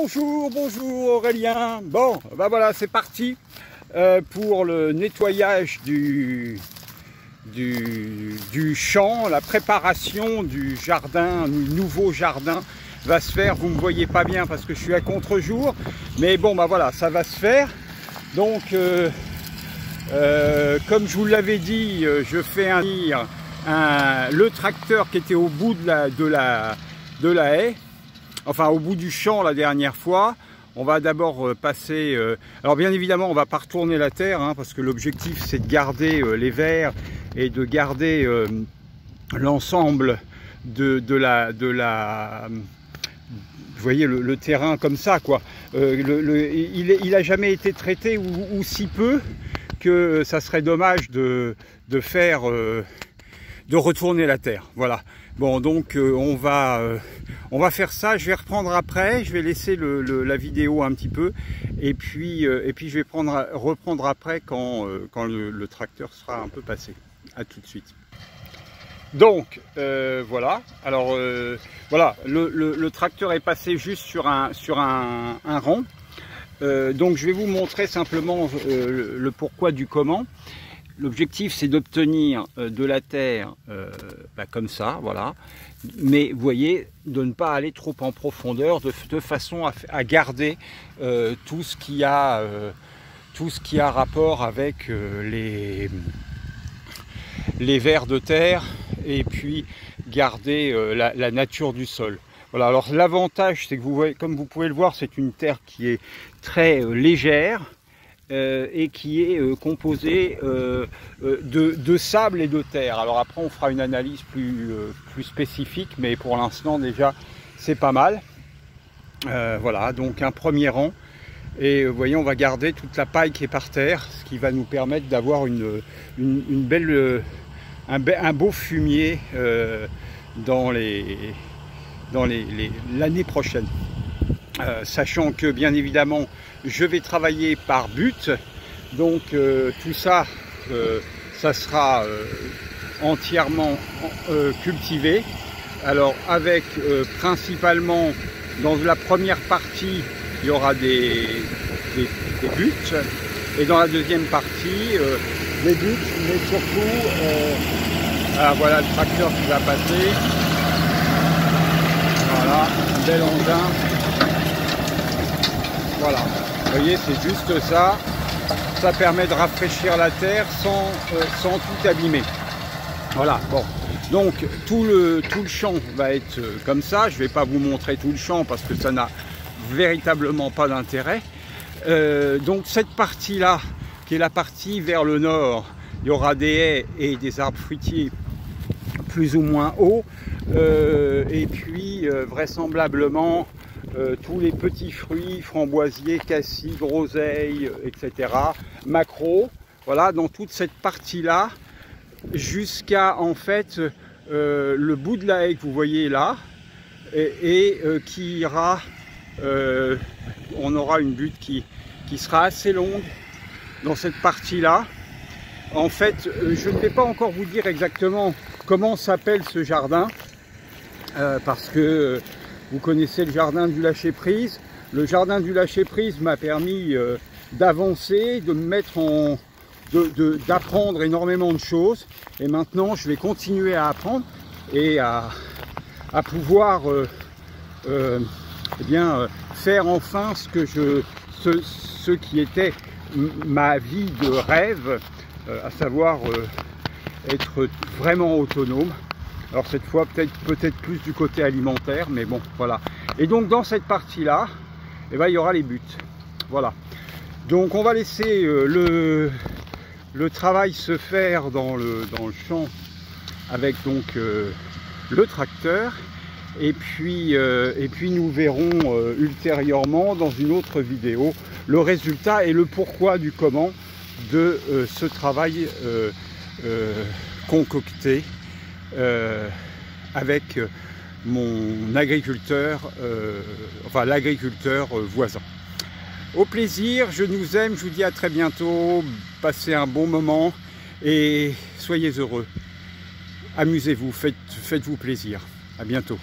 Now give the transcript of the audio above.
Bonjour Aurélien. Bon, ben voilà, c'est parti pour le nettoyage du champ, la préparation du jardin, du nouveau jardin va se faire. Vous ne me voyez pas bien parce que je suis à contre-jour, mais bon, ben voilà, ça va se faire. Donc, comme je vous l'avais dit, je fais le tracteur qui était au bout de la haie. Enfin, au bout du champ la dernière fois. On va d'abord passer... alors bien évidemment, on ne va pas retourner la terre, hein, parce que l'objectif c'est de garder les vers et de garder l'ensemble de la... Vous voyez le terrain comme ça, quoi. Il n'a jamais été traité ou si peu que ça serait dommage de faire... de retourner la terre, voilà. Bon, donc on va faire ça. Je vais reprendre après. Je vais laisser la vidéo un petit peu, et puis je vais reprendre après quand le tracteur sera un peu passé. À tout de suite. Donc voilà. Alors voilà, le tracteur est passé juste sur un rang. Donc je vais vous montrer simplement le pourquoi du comment. L'objectif, c'est d'obtenir de la terre comme ça, voilà. Mais vous voyez, de ne pas aller trop en profondeur, de façon à garder tout ce qui a rapport avec les vers de terre, et puis garder la nature du sol. Voilà. Alors l'avantage, c'est que vous voyez, comme vous pouvez le voir, c'est une terre qui est très légère. Et qui est composé de sable et de terre. Alors après on fera une analyse plus spécifique, mais pour l'instant déjà c'est pas mal. Voilà, donc un premier rang, et vous voyez, on va garder toute la paille qui est par terre, ce qui va nous permettre d'avoir un beau fumier dans l'année prochaine. Sachant que bien évidemment je vais travailler par but, donc tout ça, ça sera entièrement cultivé. Alors avec principalement dans la première partie il y aura des buts, et dans la deuxième partie des buts, mais surtout voilà le tracteur qui va passer. Voilà, un bel engin. Voilà, vous voyez, c'est juste ça. Ça permet de rafraîchir la terre sans tout abîmer. Voilà, bon. Donc tout le champ va être comme ça. Je ne vais pas vous montrer tout le champ parce que ça n'a véritablement pas d'intérêt. Donc cette partie-là, qui est la partie vers le nord, il y aura des haies et des arbres fruitiers plus ou moins hauts. Et puis vraisemblablement tous les petits fruits, framboisiers, cassis, groseilles, etc., maquereaux, voilà, dans toute cette partie-là, jusqu'à en fait le bout de la haie que vous voyez là, et qui ira, on aura une butte qui sera assez longue dans cette partie-là. En fait, je ne vais pas encore vous dire exactement comment s'appelle ce jardin, parce que vous connaissez le jardin du lâcher-prise. Le jardin du lâcher-prise m'a permis d'avancer, de me mettre d'apprendre énormément de choses. Et maintenant, je vais continuer à apprendre et à pouvoir faire enfin ce qui était ma vie de rêve, à savoir être vraiment autonome. Alors cette fois peut-être plus du côté alimentaire, mais bon, voilà. Et donc dans cette partie-là, eh ben, il y aura les buts. Voilà. Donc on va laisser le travail se faire dans le champ avec donc le tracteur. Et puis nous verrons ultérieurement dans une autre vidéo le résultat et le pourquoi du comment de ce travail concocté avec mon agriculteur, enfin l'agriculteur voisin. Au plaisir, je nous aime, je vous dis à très bientôt, passez un bon moment et soyez heureux. Amusez-vous, faites-vous plaisir. À bientôt.